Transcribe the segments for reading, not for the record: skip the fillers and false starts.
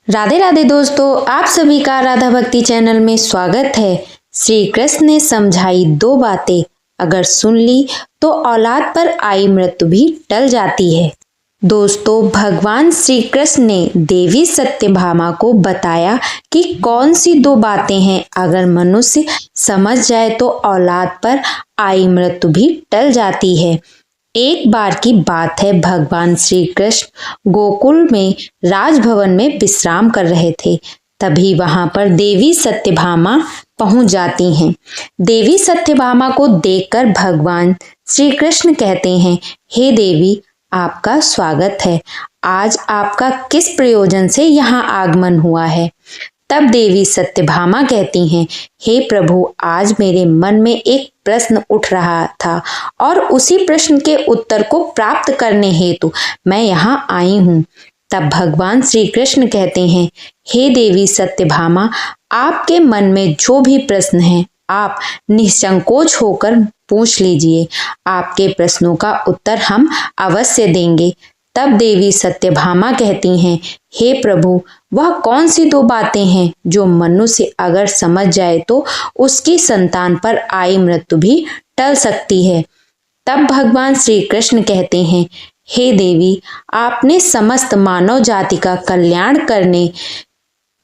राधे राधे दोस्तों, आप सभी का राधा भक्ति चैनल में स्वागत है। श्री कृष्ण ने समझाई दो बातें, अगर सुन ली तो औलाद पर आई मृत्यु भी टल जाती है। दोस्तों, भगवान श्री कृष्ण ने देवी सत्यभामा को बताया कि कौन सी दो बातें हैं, अगर मनुष्य समझ जाए तो औलाद पर आई मृत्यु भी टल जाती है। एक बार की बात है, भगवान श्री कृष्ण गोकुल में राजभवन में विश्राम कर रहे थे। तभी वहां पर देवी सत्यभामा पहुंच जाती हैं। देवी सत्यभामा को देखकर भगवान श्री कृष्ण कहते हैं, हे देवी, आपका स्वागत है। आज आपका किस प्रयोजन से यहाँ आगमन हुआ है? तब देवी सत्यभामा कहती हैं, हे प्रभु, आज मेरे मन में एक प्रश्न उठ रहा था और उसी प्रश्न के उत्तर को प्राप्त करने हेतु मैं यहाँ आई हूँ। तब भगवान श्री कृष्ण कहते हैं, हे देवी सत्यभामा, आपके मन में जो भी प्रश्न है आप निसंकोच होकर पूछ लीजिए। आपके प्रश्नों का उत्तर हम अवश्य देंगे। तब देवी सत्यभामा कहती हैं, हे प्रभु, वह कौन सी दो बातें हैं जो मनुष्य अगर समझ जाए तो उसकी संतान पर आई मृत्यु भी टल सकती है? तब भगवान श्री कृष्ण कहते हैं, हे देवी, आपने समस्त मानव जाति का कल्याण करने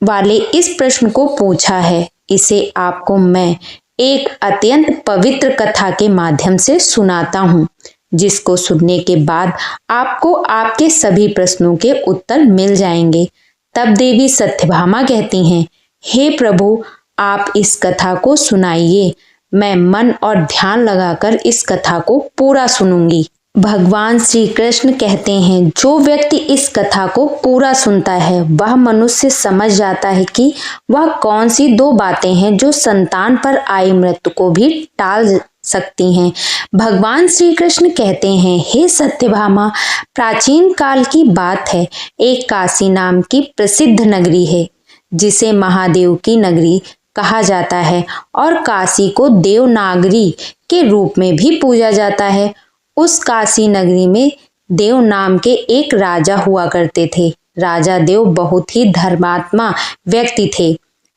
वाले इस प्रश्न को पूछा है। इसे आपको मैं एक अत्यंत पवित्र कथा के माध्यम से सुनाता हूँ, जिसको सुनने के बाद आपको आपके सभी प्रश्नों के उत्तर मिल जाएंगे। तब देवी सत्यभामा कहती हैं, हे प्रभु, आप इस कथा को सुनाइए। मैं मन और ध्यान लगाकर इस कथा को पूरा सुनूंगी। भगवान श्री कृष्ण कहते हैं, जो व्यक्ति इस कथा को पूरा सुनता है वह मनुष्य समझ जाता है कि वह कौन सी दो बातें हैं जो संतान पर आई मृत्यु को भी टाल सकती हैं। भगवान श्री कृष्ण कहते हैं, हे सत्यभामा, प्राचीन काल की बात है, एक काशी नाम की प्रसिद्ध नगरी है जिसे महादेव की नगरी कहा जाता है और काशी को देवनागरी के रूप में भी पूजा जाता है। उस काशी नगरी में देव नाम के एक राजा हुआ करते थे। राजा देव बहुत ही धर्मात्मा व्यक्ति थे।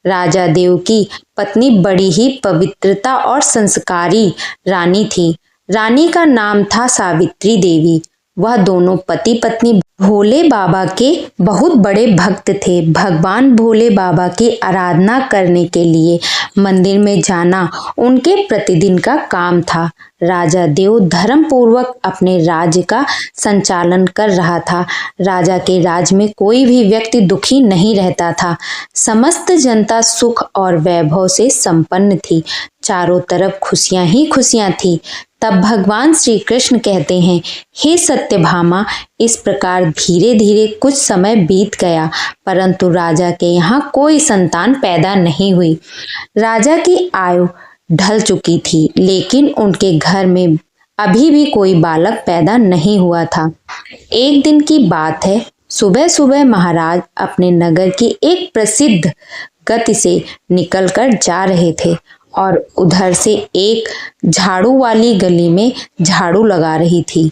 राजा देव की पत्नी बड़ी ही पवित्रता और संस्कारी रानी थी। रानी का नाम था सावित्री देवी। वह दोनों पति पत्नी भोले बाबा के बहुत बड़े भक्त थे। भगवान भोले बाबा की आराधना करने के लिए मंदिर में जाना उनके प्रतिदिन का काम था। राजा देव धर्म पूर्वक अपने राज्य का संचालन कर रहा था। राजा के राज्य में कोई भी व्यक्ति दुखी नहीं रहता था। समस्त जनता सुख और वैभव से संपन्न थी। चारों तरफ खुशियां ही खुशियां थी। तब भगवान श्री कृष्ण कहते हैं, हे सत्यभामा, इस प्रकार धीरे धीरे कुछ समय बीत गया, परंतु राजा के यहाँ कोई संतान पैदा नहीं हुई। राजा की आयु ढल चुकी थी, लेकिन उनके घर में अभी भी कोई बालक पैदा नहीं हुआ था। एक दिन की बात है, सुबह सुबह महाराज अपने नगर की एक प्रसिद्ध गति से निकलकर जा रहे थे और उधर से एक झाड़ू वाली गली में झाड़ू लगा रही थी।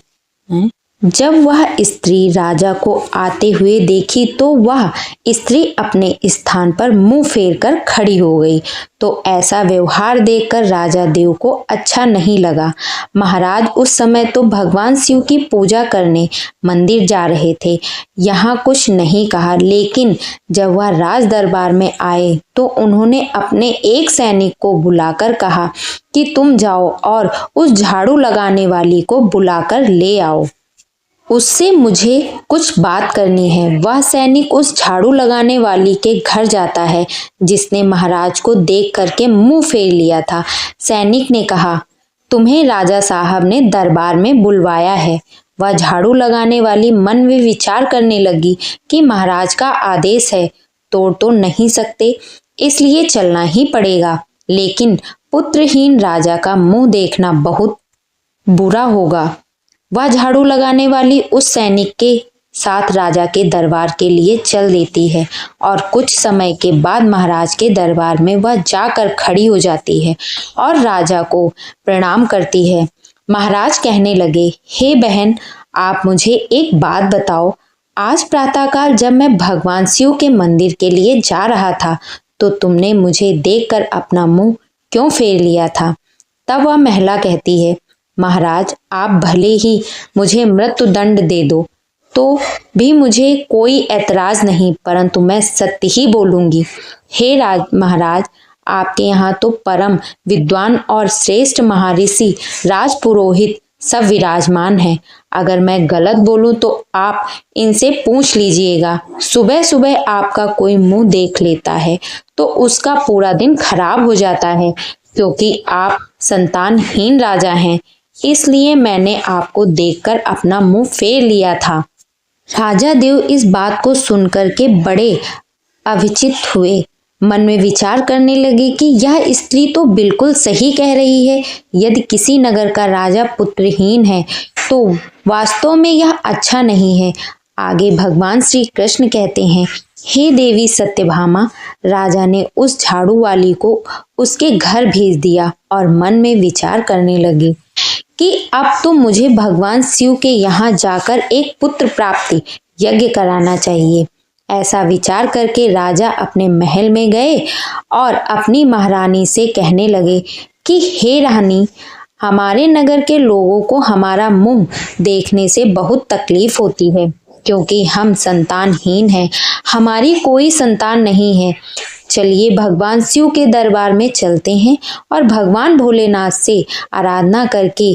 जब वह स्त्री राजा को आते हुए देखी तो वह स्त्री अपने स्थान पर मुंह फेर कर खड़ी हो गई। तो ऐसा व्यवहार देखकर राजा देव को अच्छा नहीं लगा। महाराज उस समय तो भगवान शिव की पूजा करने मंदिर जा रहे थे। यहाँ कुछ नहीं कहा, लेकिन जब वह राज दरबार में आए तो उन्होंने अपने एक सैनिक को बुलाकर कहा कि तुम जाओ और उस झाड़ू लगाने वाली को बुलाकर ले आओ, उससे मुझे कुछ बात करनी है। वह सैनिक उस झाड़ू लगाने वाली के घर जाता है जिसने महाराज को देख करके मुंह फेर लिया था। सैनिक ने कहा, तुम्हें राजा साहब ने दरबार में बुलवाया है। वह झाड़ू लगाने वाली मन में विचार करने लगी कि महाराज का आदेश है, तोड़ तो नहीं सकते, इसलिए चलना ही पड़ेगा। लेकिन पुत्रहीन राजा का मुंह देखना बहुत बुरा होगा। वह झाड़ू लगाने वाली उस सैनिक के साथ राजा के दरबार के लिए चल देती है और कुछ समय के बाद महाराज के दरबार में वह जाकर खड़ी हो जाती है और राजा को प्रणाम करती है। महाराज कहने लगे, हे बहन, आप मुझे एक बात बताओ, आज प्रातःकाल जब मैं भगवान शिव के मंदिर के लिए जा रहा था तो तुमने मुझे देखकर अपना मुंह क्यों फेर लिया था। तब वह महिला कहती है, महाराज आप भले ही मुझे मृत्यु दंड दे दो तो भी मुझे कोई ऐतराज नहीं, परंतु मैं सत्य ही बोलूंगी। हे महाराज, आपके यहाँ तो परम विद्वान और श्रेष्ठ महर्षि राजपुरोहित सब विराजमान हैं। अगर मैं गलत बोलूं तो आप इनसे पूछ लीजिएगा। सुबह सुबह आपका कोई मुंह देख लेता है तो उसका पूरा दिन खराब हो जाता है, क्योंकि आप संतानहीन राजा हैं। इसलिए मैंने आपको देखकर अपना मुंह फेर लिया था। राजा देव इस बात को सुनकर के बड़े अविचलित हुए। मन में विचार करने लगे कि यह स्त्री तो बिल्कुल सही कह रही है। यदि किसी नगर का राजा पुत्रहीन है तो वास्तव में यह अच्छा नहीं है। आगे भगवान श्री कृष्ण कहते हैं, हे देवी सत्यभामा, राजा ने उस झाड़ू वाली को उसके घर भेज दिया और मन में विचार करने लगे कि अब तो मुझे भगवान शिव के यहाँ जाकर एक पुत्र प्राप्ति यज्ञ कराना चाहिए। ऐसा विचार करके राजा अपने महल में गए और अपनी महारानी से कहने लगे कि हे रानी, हमारे नगर के लोगों को हमारा मुंह देखने से बहुत तकलीफ होती है, क्योंकि हम संतानहीन हैं, हमारी कोई संतान नहीं है। चलिए भगवान शिव के दरबार में चलते हैं और भगवान भोलेनाथ से आराधना करके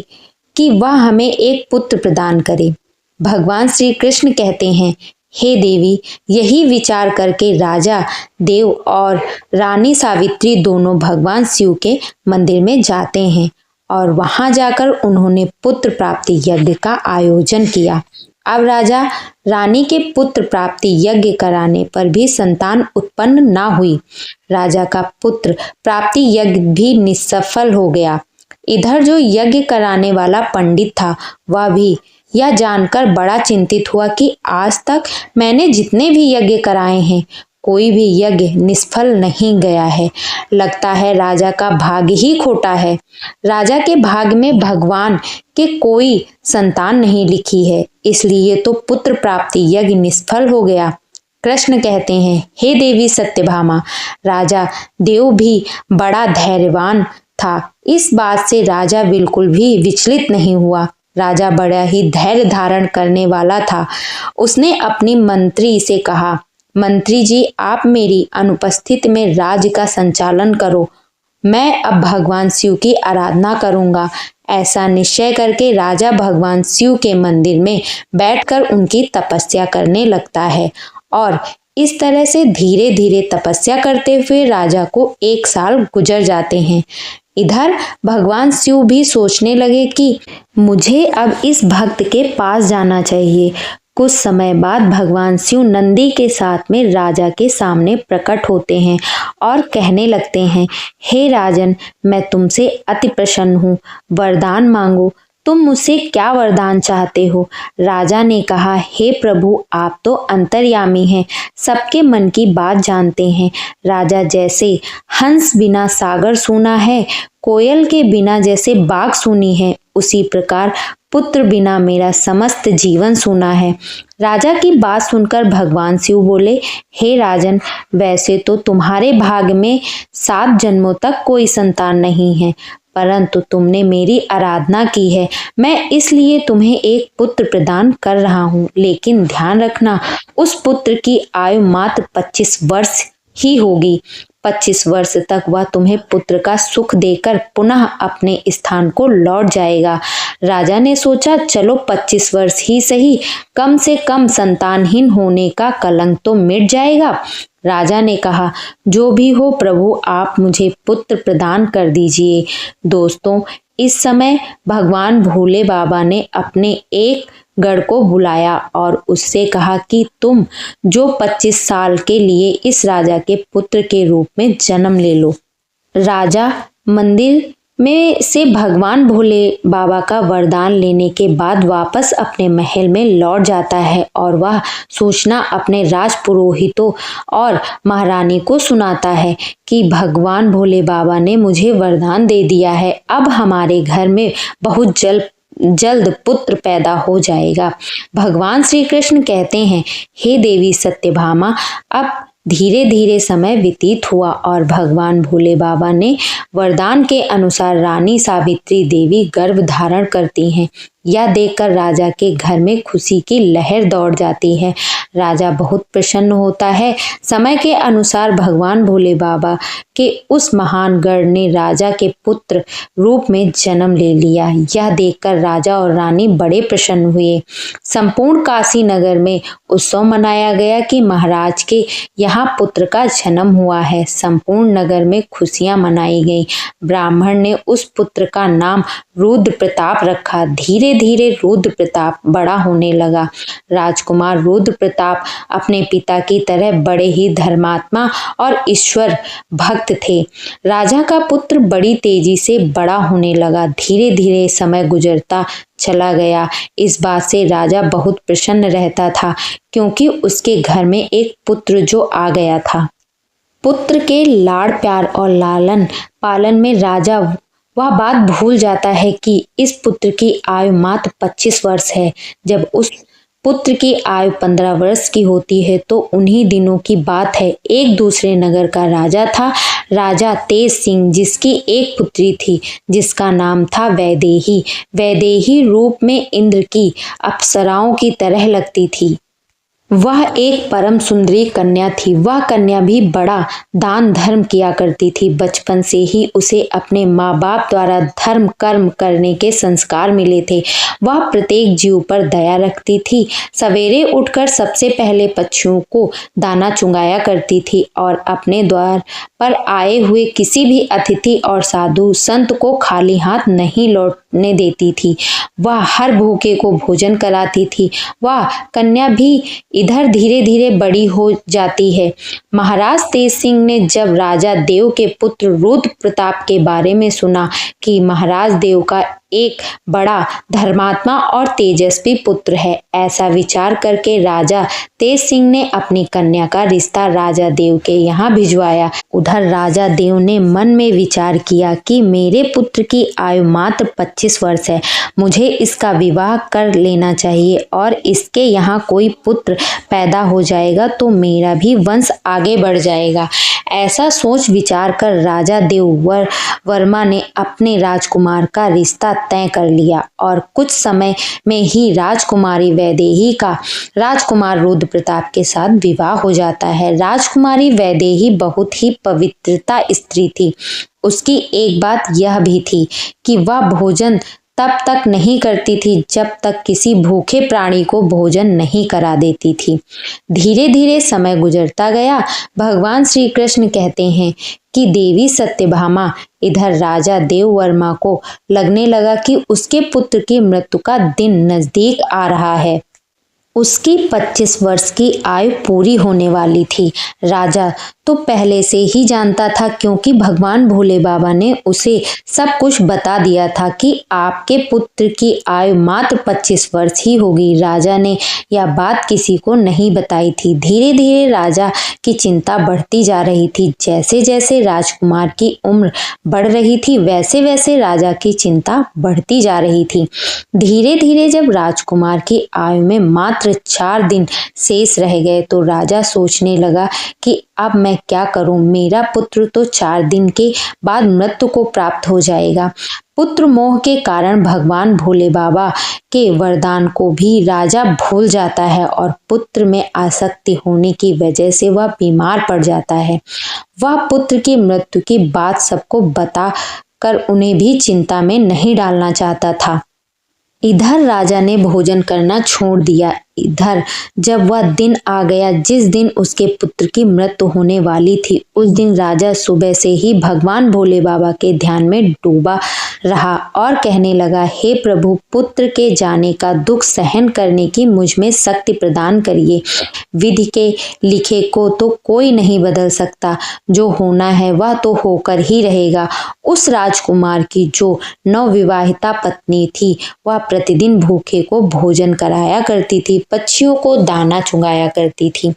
कि वह हमें एक पुत्र प्रदान करे। भगवान श्री कृष्ण कहते हैं, हे देवी, यही विचार करके राजा देव और रानी सावित्री दोनों भगवान शिव के मंदिर में जाते हैं और वहां जाकर उन्होंने पुत्र प्राप्ति यज्ञ का आयोजन किया। अब राजा रानी के पुत्र प्राप्ति यज्ञ कराने पर भी संतान उत्पन्न ना हुई। राजा का पुत्र प्राप्ति यज्ञ भी निष्फल हो गया। इधर जो यज्ञ कराने वाला पंडित था वह भी यह जानकर बड़ा चिंतित हुआ कि आज तक मैंने जितने भी यज्ञ कराए हैं कोई भी यज्ञ निष्फल नहीं गया है। लगता है राजा का भाग्य ही खोटा है। राजा के भाग्य में भगवान के कोई संतान नहीं लिखी है, इसलिए तो पुत्र प्राप्ति यज्ञ निष्फल हो गया। कृष्ण कहते हैं, हे देवी सत्यभामा, राजा देव भी बड़ा धैर्यवान था। इस बात से राजा बिल्कुल भी विचलित नहीं हुआ। राजा बड़ा ही धैर्य धारण करने वाला था। उसने अपनी मंत्री से कहा, मंत्री जी, आप मेरी अनुपस्थित में राज्य का संचालन करो। मैं अब भगवान शिव की आराधना करूंगा। ऐसा निश्चय करके राजा भगवान शिव के मंदिर में बैठकर उनकी तपस्या करने लगता है और इस तरह से धीरे धीरे तपस्या करते हुए राजा को 1 साल गुजर जाते हैं। इधर भगवान शिव भी सोचने लगे कि मुझे अब इस भक्त के पास जाना चाहिए। कुछ समय बाद भगवान शिव नंदी के साथ में राजा के सामने प्रकट होते हैं और कहने लगते हैं, हे राजन, मैं तुमसे अति प्रसन्न हूँ, वरदान मांगो। तुम मुझसे क्या वरदान चाहते हो? राजा ने कहा, हे प्रभु, आप तो अंतर्यामी हैं, सबके मन की बात जानते हैं। राजा, जैसे हंस बिना सागर सूना है, कोयल के बिना जैसे बाग सूनी है, उसी प्रकार पुत्र बिना मेरा समस्त जीवन सूना है। राजा की बात सुनकर भगवान शिव बोले, हे राजन, वैसे तो तुम्हारे भाग्य में 7 जन्मों तक कोई संतान नहीं है, परंतु तुमने मेरी आराधना की है, मैं इसलिए तुम्हें एक पुत्र प्रदान कर रहा हूँ। लेकिन ध्यान रखना, उस पुत्र की आयु मात्र 25 वर्ष ही होगी। 25 वर्ष तक वह तुम्हें पुत्र का सुख देकर पुनः अपने स्थान को लौट जाएगा। राजा ने सोचा, चलो 25 वर्ष ही सही, कम से कम संतानहीन होने का कलंक तो मिट जाएगा। राजा ने कहा, जो भी हो प्रभु, आप मुझे पुत्र प्रदान कर दीजिए। दोस्तों, इस समय भगवान भोले बाबा ने अपने एक गढ़ को बुलाया और उससे कहा कि तुम जो 25 साल के लिए इस राजा के पुत्र के रूप में जन्म ले लो। राजा मंदिर में से भगवान भोले बाबा का वरदान लेने के बाद वापस अपने महल में लौट जाता है और वह सूचना अपने राजपुरोहितों और महारानी को सुनाता है कि भगवान भोले बाबा ने मुझे वरदान दे दिया है। अब हमारे घर में बहुत जल्द पुत्र पैदा हो जाएगा। भगवान श्री कृष्ण कहते हैं, हे देवी सत्यभामा, अब धीरे धीरे समय व्यतीत हुआ और भगवान भोले बाबा ने वरदान के अनुसार रानी सावित्री देवी गर्भ धारण करती हैं। यह देखकर राजा के घर में खुशी की लहर दौड़ जाती है। राजा बहुत प्रसन्न होता है। समय के अनुसार भगवान भोले बाबा के उस महान गण ने राजा के पुत्र रूप में जन्म ले लिया। यह देखकर राजा और रानी बड़े प्रसन्न हुए। संपूर्ण काशी नगर में उत्सव मनाया गया कि महाराज के यहाँ पुत्र का जन्म हुआ है। संपूर्ण नगर में खुशियां मनाई गई। ब्राह्मण ने उस पुत्र का नाम रुद्र प्रताप रखा। धीरे धीरे रुद्र प्रताप बड़ा होने लगा। राजकुमार रुद्र प्रताप अपने पिता की तरह बड़े ही धर्मात्मा और ईश्वर भक्त थे। राजा का पुत्र बड़ी तेजी से बड़ा होने लगा। धीरे धीरे समय गुजरता चला गया। इस बात से राजा बहुत प्रसन्न रहता था क्योंकि उसके घर में एक पुत्र जो आ गया था। पुत्र के लाड़ प्यार और लालन पालन में राजा वह बात भूल जाता है कि इस पुत्र की आयु मात्र 25 वर्ष है। जब उस पुत्र की आयु 15 वर्ष की होती है तो उन्हीं दिनों की बात है। एक दूसरे नगर का राजा था, राजा तेज सिंह, जिसकी एक पुत्री थी जिसका नाम था वैदेही। वैदेही रूप में इंद्र की अप्सराओं की तरह लगती थी। वह एक परम सुंदरी कन्या थी। वह कन्या भी बड़ा दान धर्म किया करती थी। बचपन से ही उसे अपने माँ बाप द्वारा धर्म कर्म करने के संस्कार मिले थे। वह प्रत्येक जीव पर दया रखती थी। सवेरे उठकर सबसे पहले पक्षियों को दाना चुंगाया करती थी और अपने द्वार पर आए हुए किसी भी अतिथि और साधु संत को खाली हाथ नहीं लौटने देती थी। वह हर भूखे को भोजन कराती थी। वह कन्या भी इधर धीरे धीरे बड़ी हो जाती है। महाराज तेज सिंह ने जब राजा देव के पुत्र रुद्र प्रताप के बारे में सुना कि महाराज देव का एक बड़ा धर्मात्मा और तेजस्वी पुत्र है, ऐसा विचार करके राजा तेज सिंह ने अपनी कन्या का रिश्ता राजा देव के यहाँ भिजवाया। उधर राजा देव ने मन में विचार किया कि मेरे पुत्र की आयु मात्र 25 वर्ष है, मुझे इसका विवाह कर लेना चाहिए और इसके यहाँ कोई पुत्र पैदा हो जाएगा तो मेरा भी वंश आगे बढ़ जाएगा। ऐसा सोच विचार कर राजा देव वर्मा ने अपने राजकुमार का रिश्ता तय कर लिया और कुछ समय में ही राजकुमारी वैदेही का राजकुमार रुद्र प्रताप के साथ विवाह हो जाता है। राजकुमारी वैदेही बहुत ही पवित्रता स्त्री थी। उसकी एक बात यह भी थी कि वह भोजन तब तक नहीं करती थी जब तक किसी भूखे प्राणी को भोजन नहीं करा देती थी। धीरे धीरे समय गुजरता गया। भगवान श्री कृष्ण कहते हैं कि देवी सत्यभामा, इधर राजा देव वर्मा को लगने लगा कि उसके पुत्र की मृत्यु का दिन नजदीक आ रहा है। उसकी 25 वर्ष की आयु पूरी होने वाली थी। राजा तो पहले से ही जानता था क्योंकि भगवान भोले बाबा ने उसे सब कुछ बता दिया था कि आपके पुत्र की आयु मात्र 25 वर्ष ही होगी। राजा ने यह बात किसी को नहीं बताई थी। धीरे धीरे राजा की चिंता बढ़ती जा रही थी। जैसे जैसे राजकुमार की उम्र बढ़ रही थी वैसे वैसे राजा की चिंता बढ़ती जा रही थी। धीरे धीरे जब राजकुमार की आयु में मात्र 4 दिन शेष रह गए तो राजा सोचने लगा कि अब मैं क्या करूं, मेरा पुत्र तो 4 दिन के बाद मृत्यु को प्राप्त हो जाएगा। पुत्र मोह के कारण भगवान भोले बाबा के वरदान को भी राजा भूल जाता है और पुत्र में आसक्ति होने की वजह से वह बीमार पड़ जाता है। वह पुत्र की मृत्यु की बात सबको बता कर उन्हें भी चिंता में नहीं डालना चाहता था। इधर राजा ने भोजन करना छोड़ दिया। इधर जब वह दिन आ गया जिस दिन उसके पुत्र की मृत्यु होने वाली थी, उस दिन राजा सुबह से ही भगवान भोले बाबा के ध्यान में डूबा रहा और कहने लगा, हे प्रभु, पुत्र के जाने का दुख सहन करने की मुझ में शक्ति प्रदान करिए। विधि के लिखे को तो कोई नहीं बदल सकता, जो होना है वह तो होकर ही रहेगा। उस राजकुमार की जो नवविवाहिता पत्नी थी वह प्रतिदिन भूखे को भोजन कराया करती थी, पक्षियों को दाना चुंगाया करती थी।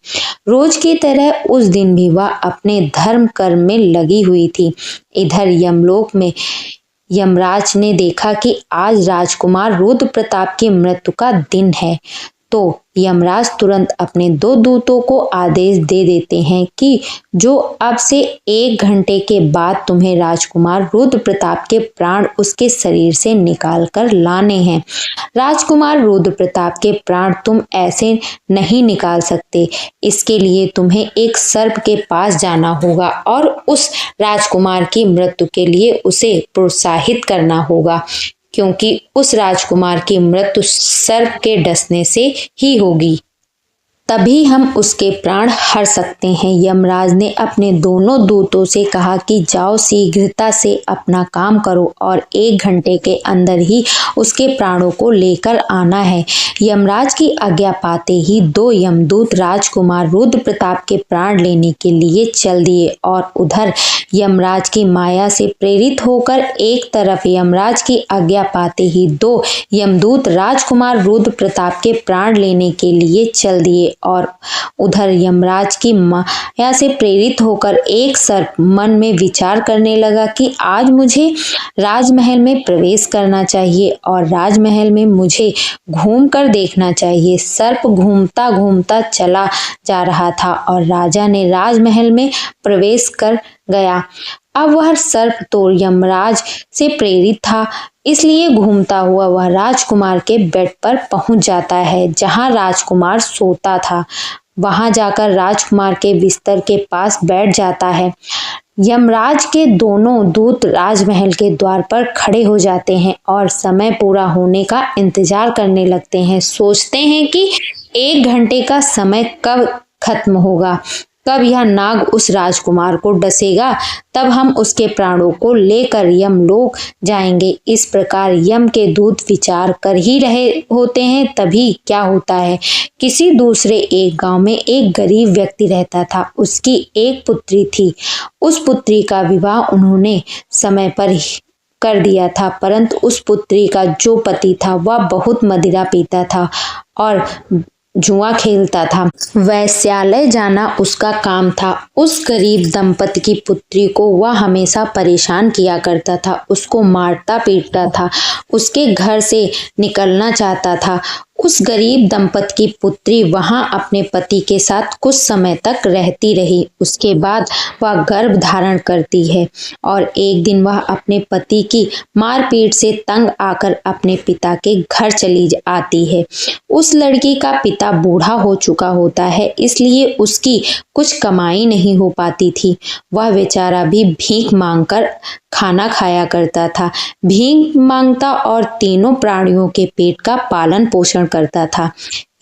रोज की तरह उस दिन भी वह अपने धर्म कर्म में लगी हुई थी। इधर यमलोक में यमराज ने देखा कि आज राजकुमार रुद्र प्रताप की मृत्यु का दिन है, तो यमराज तुरंत अपने 2 दूतों को आदेश दे देते हैं कि जो अब से 1 घंटे के बाद तुम्हें राजकुमार रुद्र प्रताप के प्राण उसके शरीर से निकाल कर लाने हैं। राजकुमार रुद्र प्रताप के प्राण तुम ऐसे नहीं निकाल सकते। इसके लिए तुम्हें एक सर्प के पास जाना होगा और उस राजकुमार की मृत्यु के लिए उसे प्रोत्साहित करना होगा, क्योंकि उस राजकुमार की मृत्यु सर्प के डसने से ही होगी। तभी हम उसके प्राण हर सकते हैं। यमराज ने अपने दोनों दूतों से कहा कि जाओ, शीघ्रता से अपना काम करो और 1 घंटे के अंदर ही उसके प्राणों को लेकर आना है। यमराज की आज्ञा पाते ही 2 यमदूत राजकुमार रुद्र प्रताप के प्राण लेने के लिए चल दिए और उधर यमराज की माया से प्रेरित होकर एक तरफ यमराज की आज्ञा पाते ही 2 यमदूत राजकुमार रुद्र प्रताप के प्राण लेने के लिए चल दिए और उधर यमराज की माया से प्रेरित होकर एक सर्प मन में विचार करने लगा कि आज मुझे राजमहल में प्रवेश करना चाहिए और राजमहल में मुझे घूमकर देखना चाहिए। सर्प घूमता घूमता चला जा रहा था और राजा ने राजमहल में प्रवेश कर गया। अब वह सर्प तो यमराज से प्रेरित था, इसलिए घूमता हुआ वह राजकुमार के बेड पर पहुंच जाता है, जहां राजकुमार सोता था। वहां जाकर राजकुमार के बिस्तर के पास बैठ जाता है। यमराज के दोनों दूत राजमहल के द्वार पर खड़े हो जाते हैं और समय पूरा होने का इंतजार करने लगते हैं। सोचते हैं कि 1 घंटे का समय कब खत्म होगा, कब यह नाग उस राजकुमार को डसेगा, तब हम उसके प्राणों को लेकर यमलोक जाएंगे। इस प्रकार यम के दूत विचार कर ही रहे होते हैं, तभी क्या होता है, किसी दूसरे एक गांव में एक गरीब व्यक्ति रहता था। उसकी एक पुत्री थी। उस पुत्री का विवाह उन्होंने समय पर कर दिया था, परंतु उस पुत्री का जो पति था वह बहुत मदिरा पीता था और जुआ खेलता था। वैश्यालय जाना उसका काम था। उस गरीब दंपति की पुत्री को वह हमेशा परेशान किया करता था, उसको मारता पीटता था, उसके घर से निकलना चाहता था। उस गरीब दंपति की पुत्री वहां अपने पति के साथ कुछ समय तक रहती रही। उसके बाद वह गर्भ धारण करती है और एक दिन वह अपने पति की मारपीट से तंग आकर अपने पिता के घर चली आती है। उस लड़की का पिता बूढ़ा हो चुका होता है, इसलिए उसकी कुछ कमाई नहीं हो पाती थी। वह बेचारा भी भीख मांगकर खाना खाया करता था। भीख मांगता और तीनों प्राणियों के पेट का पालन पोषण करता था।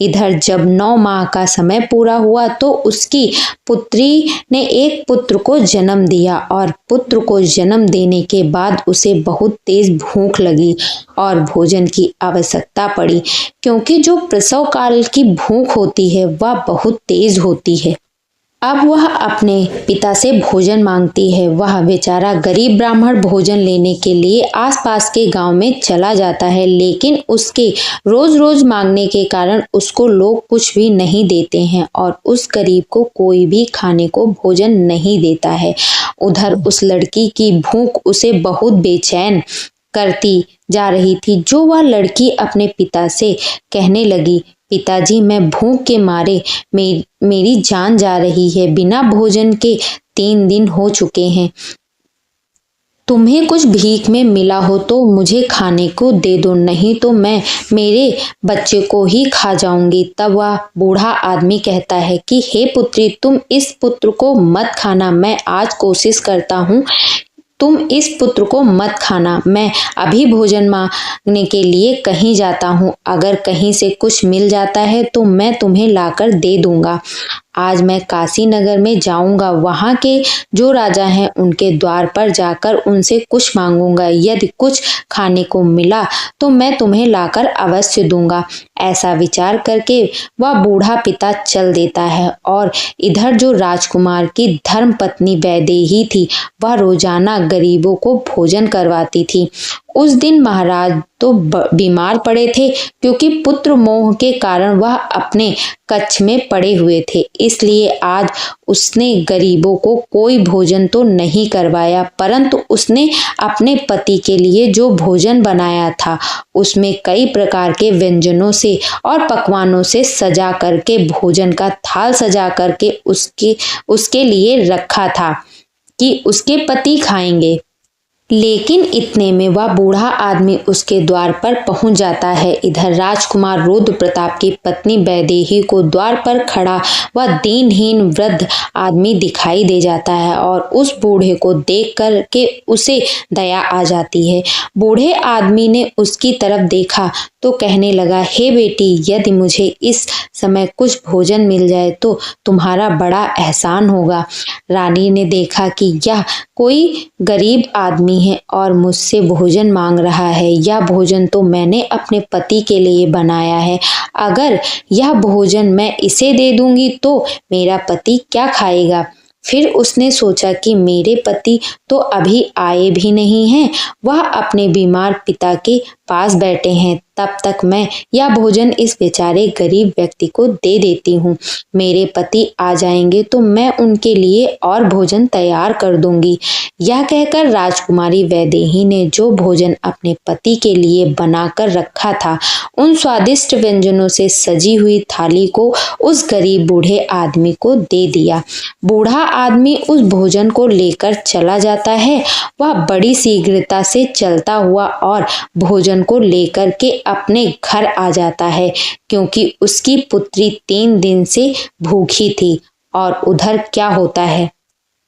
इधर जब 9 माह का समय पूरा हुआ तो उसकी पुत्री ने एक पुत्र को जन्म दिया और पुत्र को जन्म देने के बाद उसे बहुत तेज भूख लगी और भोजन की आवश्यकता पड़ी, क्योंकि जो प्रसव काल की भूख होती है वह बहुत तेज होती है। अब वह अपने पिता से भोजन मांगती है। वह बेचारा गरीब ब्राह्मण भोजन लेने के लिए आसपास के गांव में चला जाता है, लेकिन उसके रोज रोज मांगने के कारण उसको लोग कुछ भी नहीं देते हैं और उस गरीब को कोई भी खाने को भोजन नहीं देता है। उधर उस लड़की की भूख उसे बहुत बेचैन करती जा रही थी। जो वह लड़की अपने पिता से कहने लगी, पिताजी, मैं भूख के मारे मेरी जान जा रही है। बिना भोजन के 3 दिन हो चुके हैं। तुम्हें कुछ भीख में मिला हो तो मुझे खाने को दे दो, नहीं तो मैं मेरे बच्चे को ही खा जाऊंगी। तब वह बूढ़ा आदमी कहता है कि हे पुत्री, तुम इस पुत्र को मत खाना। मैं आज कोशिश करता हूँ, तुम इस पुत्र को मत खाना। मैं अभी भोजन मांगने के लिए कहीं जाता हूँ। अगर कहीं से कुछ मिल जाता है तो मैं तुम्हें लाकर दे दूंगा। आज मैं काशी नगर में जाऊंगा। वहां के जो राजा हैं उनके द्वार पर जाकर उनसे कुछ मांगूंगा। यदि कुछ खाने को मिला तो मैं तुम्हें लाकर अवश्य दूंगा। ऐसा विचार करके वह बूढ़ा पिता चल देता है और इधर जो राजकुमार की धर्म पत्नी वैदेही थी, वह रोजाना गरीबों को भोजन करवाती थी। उस दिन महाराज तो बीमार पड़े थे, क्योंकि पुत्र मोह के कारण वह अपने कक्ष में पड़े हुए थे। इसलिए आज उसने गरीबों को कोई भोजन तो नहीं करवाया, परंतु उसने अपने पति के लिए जो भोजन बनाया था उसमें कई प्रकार के व्यंजनों से और पकवानों से सजा करके, भोजन का थाल सजा करके उसके लिए रखा था कि उसके पति खाएंगे। लेकिन इतने में वह बूढ़ा आदमी उसके द्वार पर पहुंच जाता है। इधर राजकुमार रुद्र प्रताप की पत्नी वैदेही को द्वार पर खड़ा वह दीनहीन वृद्ध आदमी दिखाई दे जाता है और उस बूढ़े को देख कर के उसे दया आ जाती है। बूढ़े आदमी ने उसकी तरफ देखा तो कहने लगा, हे बेटी, यदि मुझे इस समय कुछ भोजन मिल जाए तो तुम्हारा बड़ा एहसान होगा। रानी ने देखा कि यह कोई गरीब आदमी है और मुझसे भोजन मांग रहा है। यह भोजन तो मैंने अपने पति के लिए बनाया है। अगर यह भोजन मैं इसे दे दूंगी तो मेरा पति क्या खाएगा? फिर उसने सोचा कि मेरे पति तो अभी आए भी नहीं हैं, वह अपने बीमार पिता के पास बैठे हैं। तब तक मैं यह भोजन इस बेचारे गरीब व्यक्ति को दे देती हूँ। मेरे पति आ जाएंगे तो मैं उनके लिए और भोजन तैयार कर दूंगी। यह कहकर राजकुमारी वैदेही ने जो भोजन अपने पति के लिए बनाकर रखा था, उन स्वादिष्ट व्यंजनों से सजी हुई थाली को उस गरीब बूढ़े आदमी को दे दिया। बूढ़ा आदमी उस भोजन को लेकर चला जाता है। वह बड़ी शीघ्रता से चलता हुआ और भोजन को लेकर के अपने घर आ जाता है, क्योंकि उसकी पुत्री 3 दिन से भूखी थी। और उधर क्या होता है,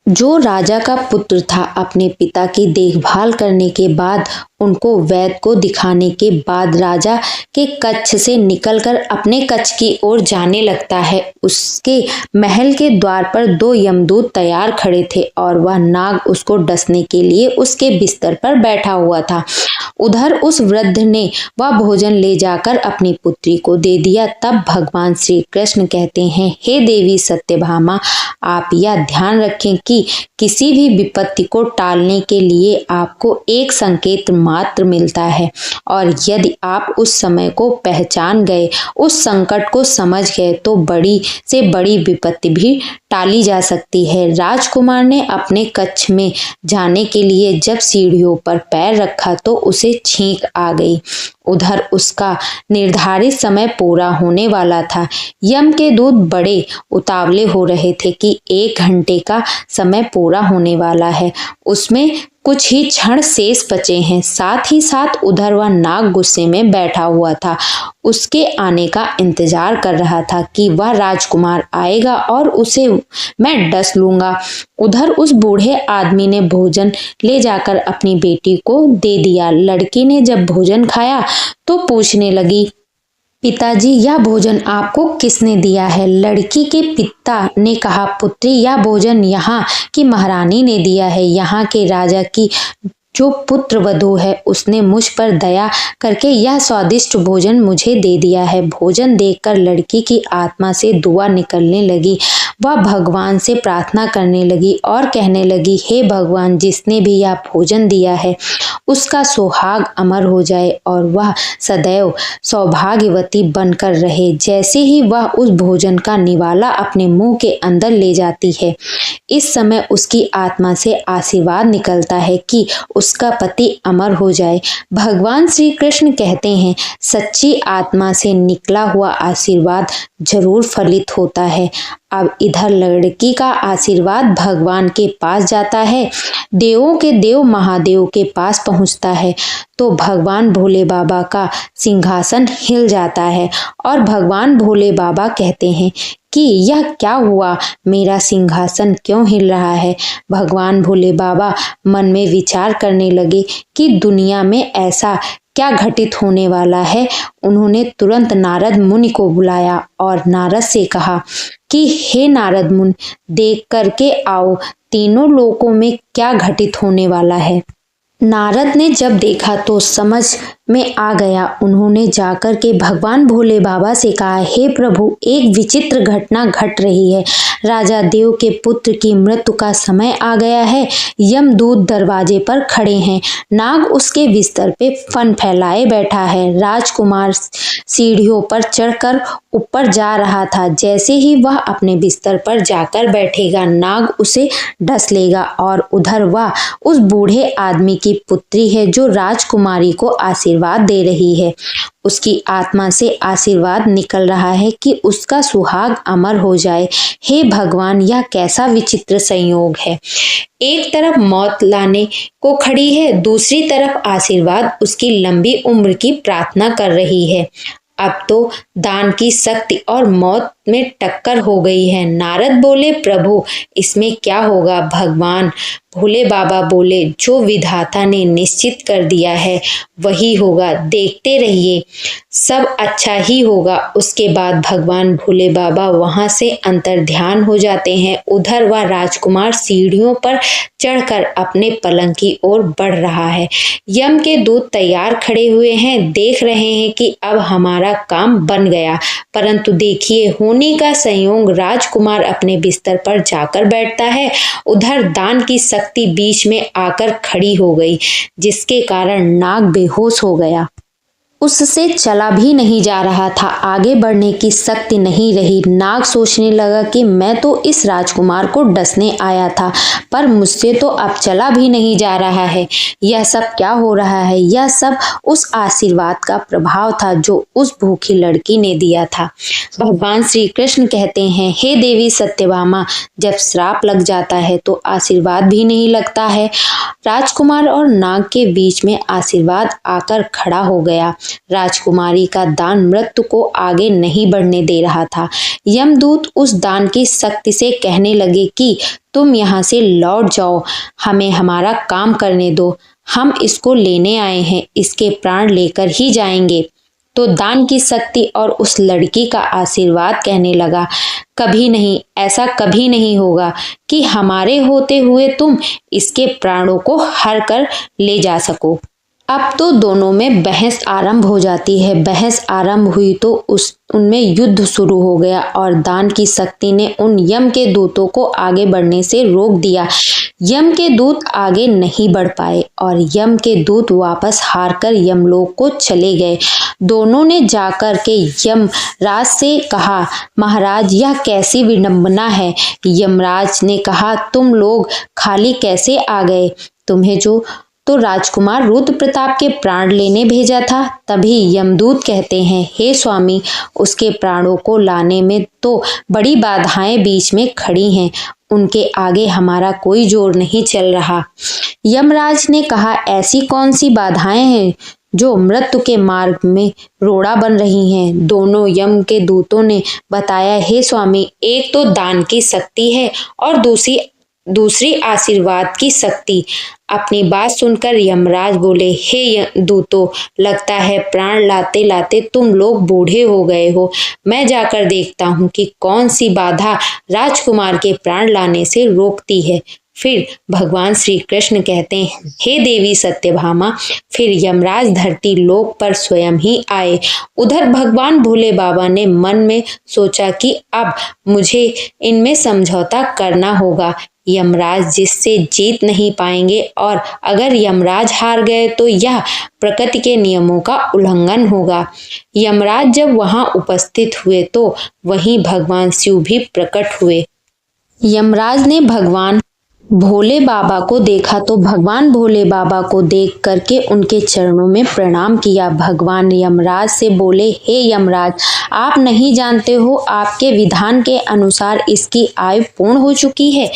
जो राजा का पुत्र था, अपने पिता की देखभाल करने के बाद, उनको वैद्य को दिखाने के बाद राजा के कक्ष से निकलकर अपने कक्ष की ओर जाने लगता है। उसके महल के द्वार पर 2 यमदूत तैयार खड़े थे और वह नाग उसको डसने के लिए उसके बिस्तर पर बैठा हुआ था। उधर उस वृद्ध ने वह भोजन ले जाकर अपनी पुत्री को दे दिया। तब भगवान श्री कृष्ण कहते हैं, हे देवी सत्यभामा, आप यह ध्यान रखें कि किसी भी विपत्ति को टालने के लिए आपको एक संकेत मात्र मिलता है, और यदि आप उस समय को पहचान गए, उस संकट को समझ गए, तो बड़ी से बड़ी विपत्ति भी टाली जा सकती है। राजकुमार ने अपने कक्ष में जाने के लिए जब सीढ़ियों पर पैर रखा तो उसे छींक आ गई। उधर उसका निर्धारित समय पूरा होने वाला था। यम के दूत बड़े उतावले हो रहे थे कि 1 घंटे का समय पूरा होने वाला है, उसमें कुछ ही क्षण शेष बचे हैं। साथ ही साथ उधर वह नाग गुस्से में बैठा हुआ था, उसके आने का इंतजार कर रहा था कि वह राजकुमार आएगा और उसे मैं डस लूंगा। उधर उस बूढ़े आदमी ने भोजन ले जाकर अपनी बेटी को दे दिया। लड़की ने जब भोजन खाया तो पूछने लगी, पिताजी, यह भोजन आपको किसने दिया है? लड़की के पिता ने कहा, पुत्री, यह भोजन यहाँ की महारानी ने दिया है। यहाँ के राजा की जो पुत्र वधू है, उसने मुझ पर दया करके यह स्वादिष्ट भोजन मुझे दे दिया है। भोजन देखकर लड़की की आत्मा से दुआ निकलने लगी। वह भगवान से प्रार्थना करने लगी और कहने लगी, हे भगवान, जिसने भी यह भोजन दिया है उसका सुहाग अमर हो जाए और वह सदैव सौभाग्यवती बनकर रहे। जैसे ही वह उस भोजन का निवाला अपने मुंह के अंदर ले जाती है, इस समय उसकी आत्मा से आशीर्वाद निकलता है कि उसका पति अमर हो जाए। भगवान श्री कृष्ण कहते हैं, सच्ची आत्मा से निकला हुआ आशीर्वाद जरूर फलित होता है। अब इधर लड़की का आशीर्वाद भगवान के पास जाता है, देवों के देव महादेव के पास पहुंचता है, तो भगवान भोले बाबा का सिंहासन हिल जाता है और भगवान भोले बाबा कहते हैं कि यह क्या हुआ, मेरा सिंहासन क्यों हिल रहा है? भगवान भोले बाबा मन में विचार करने लगे कि दुनिया में ऐसा क्या घटित होने वाला है। उन्होंने तुरंत नारद मुनि को बुलाया और नारद से कहा कि हे नारद मुनि, देख करके आओ, तीनों लोकों में क्या घटित होने वाला है। नारद ने जब देखा तो समझ में आ गया। उन्होंने जाकर के भगवान भोले बाबा से कहा, हे प्रभु, एक विचित्र घटना घट रही है। राजा देव के पुत्र की मृत्यु का समय आ गया है। यमदूत दरवाजे पर खड़े हैं। नाग उसके बिस्तर पे फन फैलाए बैठा है। राजकुमार सीढ़ियों पर चढ़कर ऊपर जा रहा था। जैसे ही वह अपने बिस्तर पर जाकर बैठेगा, नाग उसे डस लेगा और उधर वह उस बूढ़े आदमी की पुत्री है जो राजकुमारी को आशीर्वाद दे रही है। उसकी आत्मा से आशीर्वाद निकल रहा है कि उसका सुहाग अमर हो जाए। हे भगवान, यह कैसा विचित्र संयोग है। एक तरफ मौत लाने को खड़ी है, दूसरी तरफ आशीर्वाद उसकी लंबी उम्र की प्रार्थना कर रही है। अब तो दान की शक्ति और मौत में टक्कर हो गई है। नारद बोले, प्रभु, इसमें क्या होगा। भगवान भोले बाबा बोले, जो विधाता ने निश्चित कर दिया है वही होगा, देखते रहिए, सब अच्छा ही होगा। उसके बाद भगवान भोले बाबा वहां से अंतर्ध्यान हो जाते हैं। उधर वह राजकुमार सीढ़ियों पर चढ़कर अपने पलंग की ओर बढ़ रहा है। यम के दूत तैयार खड़े हुए हैं, देख रहे हैं कि अब हमारा काम बन गया। परंतु देखिए, होने का संयोग, राजकुमार अपने बिस्तर पर जाकर बैठता है। उधर दान की शक्ति बीच में आकर खड़ी हो गई, जिसके कारण नाग बेहोश हो गया। उससे चला भी नहीं जा रहा था, आगे बढ़ने की शक्ति नहीं रही। नाग सोचने लगा कि मैं तो इस राजकुमार को डसने आया था, पर मुझसे तो अब चला भी नहीं जा रहा है। यह सब क्या हो रहा है। यह सब उस आशीर्वाद का प्रभाव था जो उस भूखी लड़की ने दिया था। भगवान श्री कृष्ण कहते हैं, हे देवी सत्यभामा, जब श्राप लग जाता है तो आशीर्वाद भी नहीं लगता है। राजकुमार और नाग के बीच में आशीर्वाद आकर खड़ा हो गया। राजकुमारी का दान मृत्यु को आगे नहीं बढ़ने दे रहा था। यमदूत उस दान की शक्ति से कहने लगे कि तुम यहाँ से लौट जाओ, हमें हमारा काम करने दो, हम इसको लेने आए हैं, इसके प्राण लेकर ही जाएंगे। तो दान की शक्ति और उस लड़की का आशीर्वाद कहने लगा, कभी नहीं, ऐसा कभी नहीं होगा कि हमारे होते हुए तुम इसके प्राणों को हर कर ले जा सको। अब तो दोनों में बहस आरंभ हो जाती है। बहस आरंभ हुई तो उनमें युद्ध शुरू हो गया और दान की शक्ति ने उन यम के दूतों को आगे बढ़ने से रोक दिया। यम के दूत आगे नहीं बढ़ पाए और यम के दूत वापस हारकर यमलोक को चले गए। दोनों ने जाकर के यमराज से कहा, महाराज, यह कैसी विडंबना है। यमराज ने कहा, तुम लोग खाली कैसे आ गए, तुम्हें तो राजकुमार रुद्र प्रताप के प्राण लेने भेजा था। तभी यमदूत कहते हैं, हे स्वामी, उसके प्राणों को लाने में तो बड़ी बाधाएं बीच में खड़ी हैं, उनके आगे हमारा कोई जोर नहीं चल रहा। यमराज ने कहा, ऐसी कौन सी बाधाएं हैं जो मृत्यु के मार्ग में रोड़ा बन रही हैं। दोनों यम के दूतों ने बताया, हे स्वामी, एक तो दान की शक्ति है और दूसरी आशीर्वाद की शक्ति। अपनी बात सुनकर यमराज बोले, हे दूतों, लगता है प्राण लाते लाते तुम लोग बूढ़े हो गए हो। मैं जाकर देखता हूँ कि कौन सी बाधा राजकुमार के प्राण लाने से रोकती है। फिर भगवान श्री कृष्ण कहते हैं, हे देवी सत्यभामा। फिर यमराज धरती लोक पर स्वयं ही आए। उधर भगवान भोले बाबा ने मन में सोचा कि अब मुझे इनमें समझौता करना होगा। यमराज जिससे जीत नहीं पाएंगे और अगर यमराज हार गए तो यह प्रकृति के नियमों का उल्लंघन होगा। यमराज जब वहां उपस्थित हुए तो वहीं भगवान शिव भी प्रकट हुए। यमराज ने भगवान भोले बाबा को देखा तो भगवान भोले बाबा को देख करके उनके चरणों में प्रणाम किया। भगवान यमराज से बोले, हे यमराज, आप नहीं जानते हो, आपके विधान के अनुसार इसकी आयु पूर्ण हो चुकी है,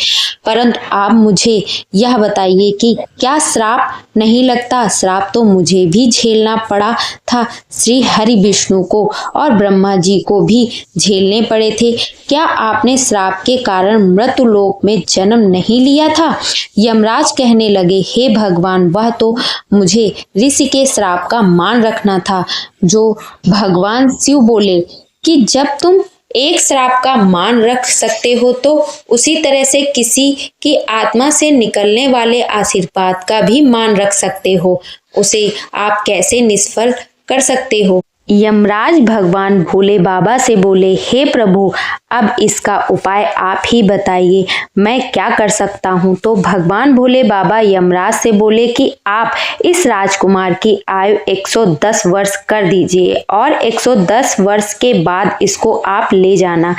परंतु आप मुझे यह बताइए कि क्या श्राप नहीं लगता। श्राप तो मुझे भी झेलना पड़ा था, श्री हरि विष्णु को और ब्रह्मा जी को भी झेलने पड़े थे। क्या आपने श्राप के कारण मृत्यु लोक में जन्म नहीं लिया था। यमराज कहने लगे, हे भगवान, वह तो मुझे ऋषि के श्राप का मान रखना था। जो भगवान शिव बोले कि जब तुम एक श्राप का मान रख सकते हो तो उसी तरह से किसी की आत्मा से निकलने वाले आशीर्वाद का भी मान रख सकते हो। उसे आप कैसे निष्फल कर सकते हो। यमराज भगवान भोले बाबा से बोले, हे प्रभु, अब इसका उपाय आप ही बताइए, मैं क्या कर सकता हूँ। तो भगवान भोले बाबा यमराज से बोले कि आप इस राजकुमार की आयु 110 वर्ष कर दीजिए और 110 वर्ष के बाद इसको आप ले जाना।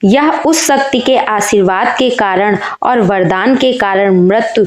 यह उस शक्ति के आशीर्वाद के कारण और वरदान के कारण मृत्यु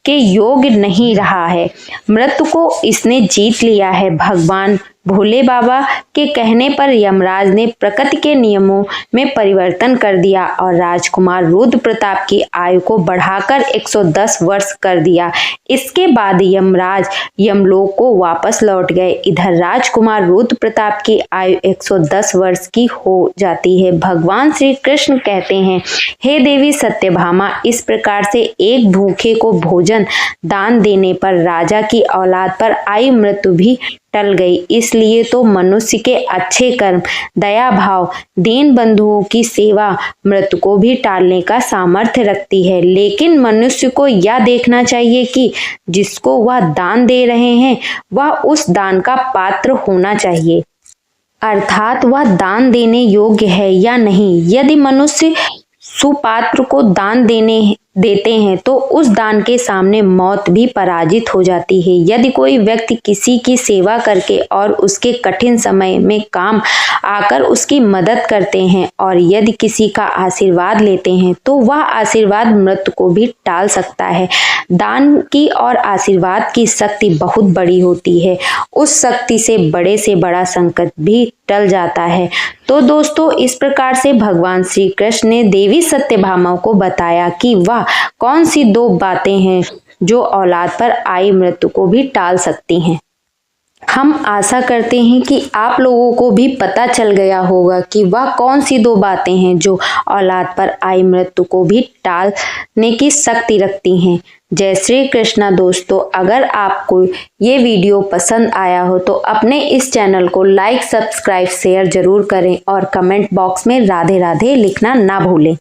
के योग्य नहीं रहा है। मृत्यु को इसने जीत लिया है। भगवान भोले बाबा के कहने पर यमराज ने प्रकृति के नियमों में परिवर्तन कर दिया और राजकुमार रुद्र प्रताप की आयु को बढ़ाकर 110 वर्ष कर दिया। इसके बाद यमराज यमलोक को वापस लौट गए। इधर राजकुमार रुद्र प्रताप की आयु 110 वर्ष की हो जाती है। भगवान श्री कृष्ण कहते हैं, हे देवी सत्यभामा, इस प्रकार से एक भूखे को भोजन दान देने पर राजा की औलाद पर आई मृत्यु भी टल गई। इसलिए तो मनुष्य के अच्छे कर्म, दया भाव, दीन बंधुओं की सेवा मृत्यु को भी टालने का सामर्थ्य रखती है। लेकिन मनुष्य को यह देखना चाहिए कि जिसको वह दान दे रहे हैं वह उस दान का पात्र होना चाहिए, अर्थात वह दान देने योग्य है या नहीं। यदि मनुष्य सुपात्र को दान देते हैं तो उस दान के सामने मौत भी पराजित हो जाती है। यदि कोई व्यक्ति किसी की सेवा करके और उसके कठिन समय में काम आकर उसकी मदद करते हैं और यदि किसी का आशीर्वाद लेते हैं तो वह आशीर्वाद मृत्यु को भी टाल सकता है। दान की और आशीर्वाद की शक्ति बहुत बड़ी होती है। उस शक्ति से बड़ा संकट भी टल जाता है। तो दोस्तों, इस प्रकार से भगवान श्री कृष्ण ने देवी सत्यभामा को बताया कि वह कौन सी 2 बातें हैं जो औलाद पर आई मृत्यु को भी टाल सकती हैं। हम आशा करते हैं कि आप लोगों को भी पता चल गया होगा कि वह कौन सी 2 बातें हैं जो औलाद पर आई मृत्यु को भी टालने की शक्ति रखती हैं। जय श्री कृष्णा। दोस्तों, अगर आपको ये वीडियो पसंद आया हो तो अपने इस चैनल को लाइक, सब्सक्राइब, शेयर जरूर करें और कमेंट बॉक्स में राधे राधे लिखना ना भूलें।